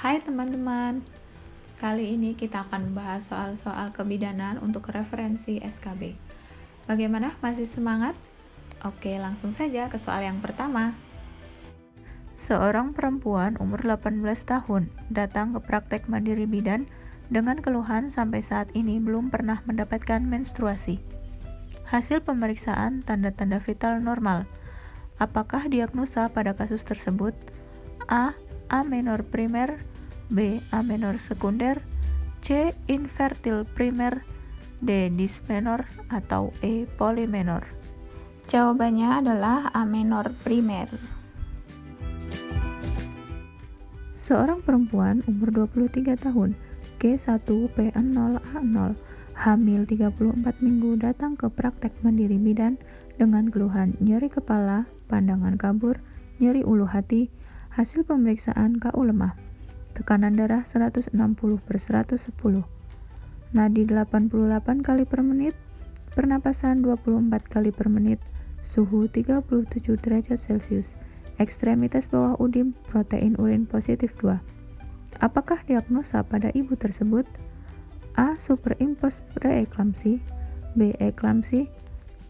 Hai teman-teman, kali ini kita akan bahas soal-soal kebidanan untuk referensi SKB. Bagaimana, masih semangat? Oke, langsung saja ke soal yang pertama. Seorang perempuan umur 18 tahun datang ke praktek mandiri bidan dengan keluhan sampai saat ini belum pernah mendapatkan menstruasi. Hasil pemeriksaan tanda-tanda vital normal. Apakah diagnosa pada kasus tersebut? A. Amenor primer, B. Amenor sekunder, C. Infertil primer, D. Dysmenor, atau E. Polymenor. Jawabannya adalah Amenor primer. Seorang perempuan umur 23 tahun, G1P0A0, hamil 34 minggu datang ke praktek mandiri bidan dengan keluhan nyeri kepala, pandangan kabur, nyeri ulu hati. Hasil pemeriksaan KU lemah, tekanan darah 160/110, nadi 88 kali per menit, pernapasan 24 kali per menit, suhu 37 derajat Celcius, ekstremitas bawah udim, protein urin positif 2. Apakah diagnosa pada ibu tersebut? A. Superimpos preeklamsi, B. Eklamsi,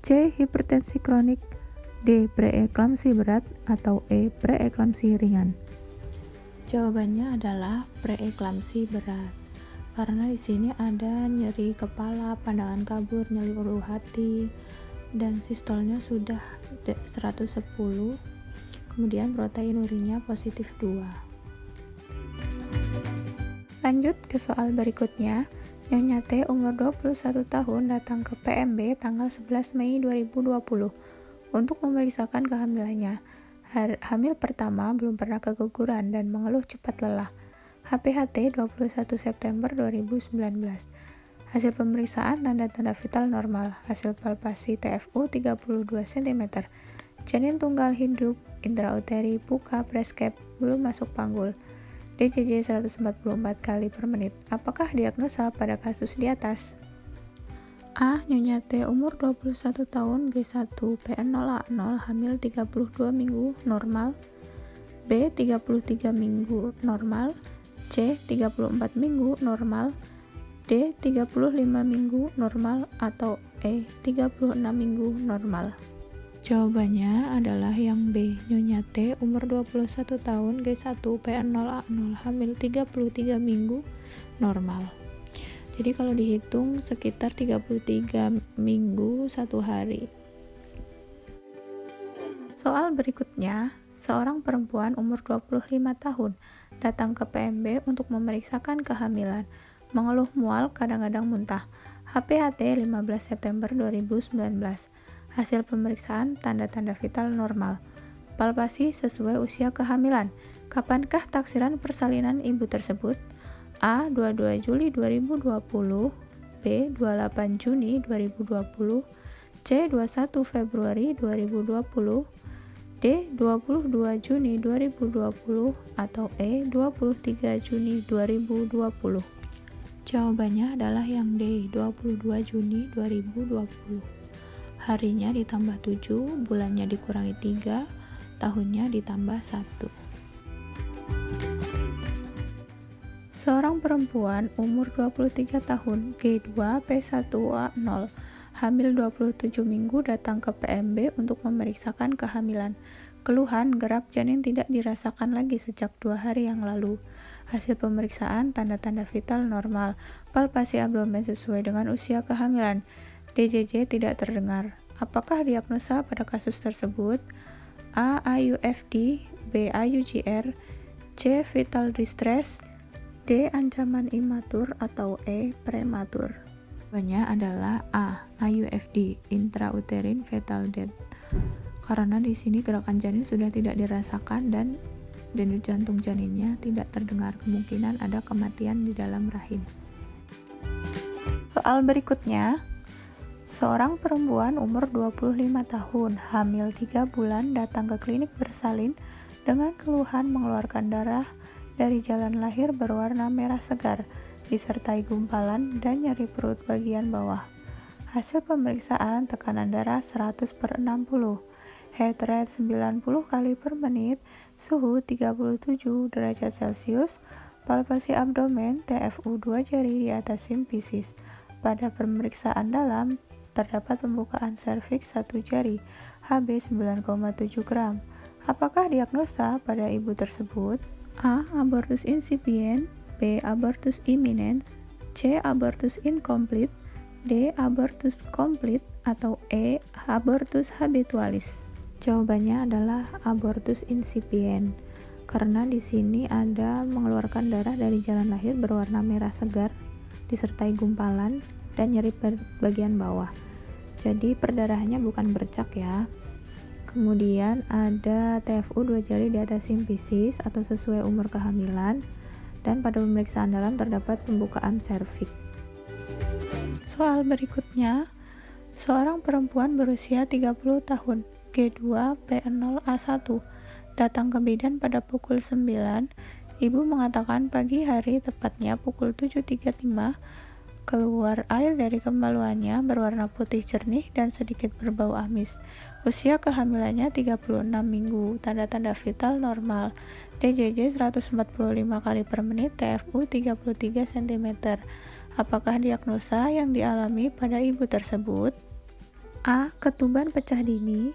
C. Hipertensi kronik, D. Preeklamsi berat, atau E. Preeklamsi ringan. Jawabannya adalah preeklamsi berat. Karena di sini ada nyeri kepala, pandangan kabur, nyeri ulu hati, dan sistolnya sudah 110. Kemudian protein urinnya positif 2. Lanjut ke soal berikutnya. Nyonya T umur 21 tahun datang ke PMB tanggal 11 Mei 2020 untuk memeriksakan kehamilannya. Hamil pertama belum pernah keguguran dan mengeluh cepat lelah. HPHT 21 September 2019. Hasil pemeriksaan tanda-tanda vital normal. Hasil palpasi TFU 32 cm. Janin tunggal hidup, intrauteri, buka, preskep, belum masuk panggul. DJJ 144 kali per menit. Apakah diagnosa pada kasus di atas? A. Nyonya T umur 21 tahun, G1P0A0, hamil 32 minggu, normal. B. 33 minggu, normal. C. 34 minggu, normal. D. 35 minggu, normal. Atau E. 36 minggu, normal. Jawabannya adalah yang B. Nyonya T umur 21 tahun, G1P0A0, hamil 33 minggu, normal. Jadi kalau dihitung sekitar 33 minggu 1 hari. Soal berikutnya, seorang perempuan umur 25 tahun datang ke PMB untuk memeriksakan kehamilan. Mengeluh mual, kadang-kadang muntah. HPHT 15 September 2019. Hasil pemeriksaan tanda-tanda vital normal. Palpasi sesuai usia kehamilan. Kapankah taksiran persalinan ibu tersebut? A. 22 Juli 2020, B. 28 Juni 2020, C. 21 Februari 2020, D. 22 Juni 2020, atau E. 23 Juni 2020. Jawabannya adalah yang D. 22 Juni 2020. Harinya ditambah 7, bulannya dikurangi 3, tahunnya ditambah 1. Seorang perempuan umur 23 tahun, G2P1A0, hamil 27 minggu datang ke PMB untuk memeriksakan kehamilan. Keluhan gerak janin tidak dirasakan lagi sejak 2 hari yang lalu. Hasil pemeriksaan tanda-tanda vital normal. Palpasi abdomen sesuai dengan usia kehamilan. DJJ tidak terdengar. Apakah diagnosa pada kasus tersebut? A. IUFD, B. IUGR, C. Vital distress, D. Ancaman imatur, atau E. Prematur. Jawabannya adalah A. IUFD, intrauterine fetal death. Karena di sini gerakan janin sudah tidak dirasakan dan denyut jantung janinnya tidak terdengar, kemungkinan ada kematian di dalam rahim. Soal berikutnya, seorang perempuan umur 25 tahun, hamil 3 bulan datang ke klinik bersalin dengan keluhan mengeluarkan darah dari jalan lahir berwarna merah segar, disertai gumpalan dan nyeri perut bagian bawah. Hasil pemeriksaan tekanan darah 100/60, heart rate 90 kali per menit, suhu 37 derajat Celcius, Palpasi abdomen, TFU 2 jari di atas simfisis. Pada pemeriksaan dalam, terdapat pembukaan serviks 1 jari, HB 9,7 gram. Apakah diagnosa pada ibu tersebut? A. Abortus incipient, B. Abortus imminens, C. Abortus incomplete, D. Abortus complete, atau E. Abortus habitualis. Jawabannya adalah abortus incipient, karena di sini ada mengeluarkan darah dari jalan lahir berwarna merah segar, disertai gumpalan dan nyeri bagian bawah. Jadi perdarahannya bukan bercak ya. Kemudian ada TFU 2 jari di atas simfisis atau sesuai umur kehamilan, dan pada pemeriksaan dalam terdapat pembukaan serviks. Soal berikutnya, seorang perempuan berusia 30 tahun, G2 P0A1, datang ke bidan pada pukul 9. Ibu mengatakan pagi hari, tepatnya pukul 7.35, keluar air dari kemaluannya berwarna putih jernih dan sedikit berbau amis. Usia kehamilannya 36 minggu, tanda-tanda vital normal, DJJ 145 kali per menit, TFU 33 cm. Apakah diagnosa yang dialami pada ibu tersebut? A. Ketuban pecah dini,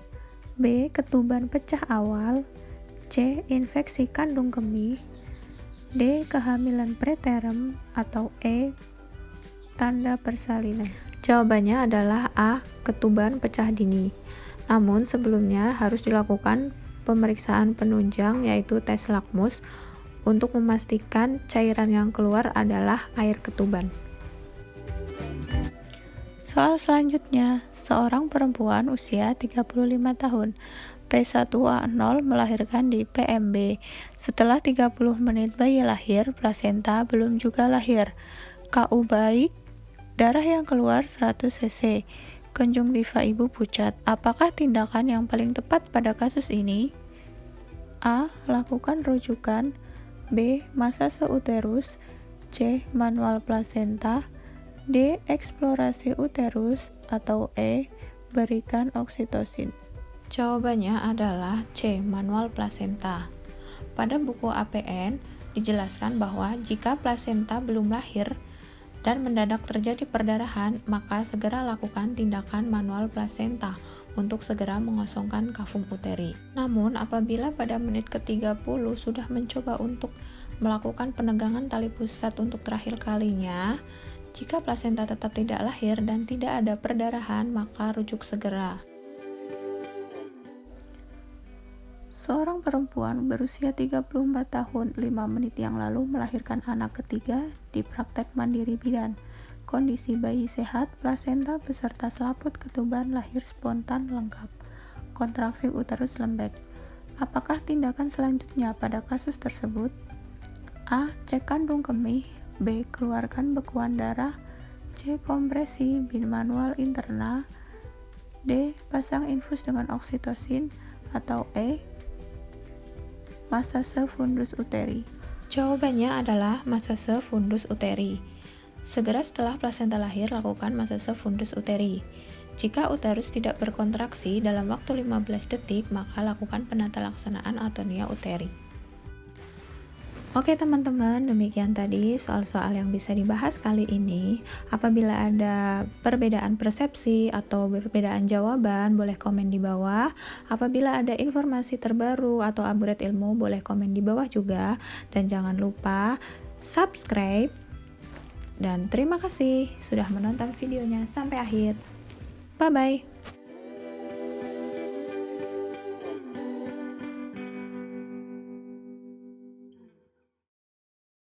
B. Ketuban pecah awal, C. Infeksi kandung kemih, D. Kehamilan preterm, atau E. Tanda persalinan. Jawabannya adalah A. Ketuban pecah dini. Namun sebelumnya harus dilakukan pemeriksaan penunjang, yaitu tes lakmus, untuk memastikan cairan yang keluar adalah air ketuban. Soal selanjutnya, seorang perempuan usia 35 tahun, P1A0, melahirkan di PMB. Setelah 30 menit bayi lahir, plasenta belum juga lahir. KU baik, darah yang keluar 100 cc, konjungtiva ibu pucat. Apakah tindakan yang paling tepat pada kasus ini? A. Lakukan rujukan, B. Masase uterus, C. Manual plasenta, D. Eksplorasi uterus, atau E. Berikan oksitosin. Jawabannya adalah C. Manual plasenta. Pada buku APN dijelaskan bahwa jika plasenta belum lahir dan mendadak terjadi perdarahan, maka segera lakukan tindakan manual plasenta untuk segera mengosongkan kafum uteri. Namun, apabila pada menit ke-30 sudah mencoba untuk melakukan penegangan tali pusat untuk terakhir kalinya, jika plasenta tetap tidak lahir dan tidak ada perdarahan, maka rujuk segera. Seorang perempuan berusia 34 tahun 5 menit yang lalu melahirkan anak ketiga di praktek mandiri bidan. Kondisi bayi sehat, plasenta beserta selaput ketuban lahir spontan lengkap. Kontraksi uterus lembek. Apakah tindakan selanjutnya pada kasus tersebut? A. Cek kandung kemih, B. Keluarkan bekuan darah, C. Kompresi bimanual interna, D. Pasang infus dengan oksitosin, atau E. Masase fundus uteri. Jawabannya adalah masase fundus uteri. Segera setelah plasenta lahir, lakukan masase fundus uteri. Jika uterus tidak berkontraksi dalam waktu 15 detik, maka lakukan penata laksanaan atonia uteri. Oke teman-teman, demikian tadi soal-soal yang bisa dibahas kali ini. Apabila ada perbedaan persepsi atau perbedaan jawaban, boleh komen di bawah. Apabila ada informasi terbaru atau upgrade ilmu, boleh komen di bawah juga. Dan jangan lupa subscribe. Dan terima kasih sudah menonton videonya sampai akhir. Bye-bye.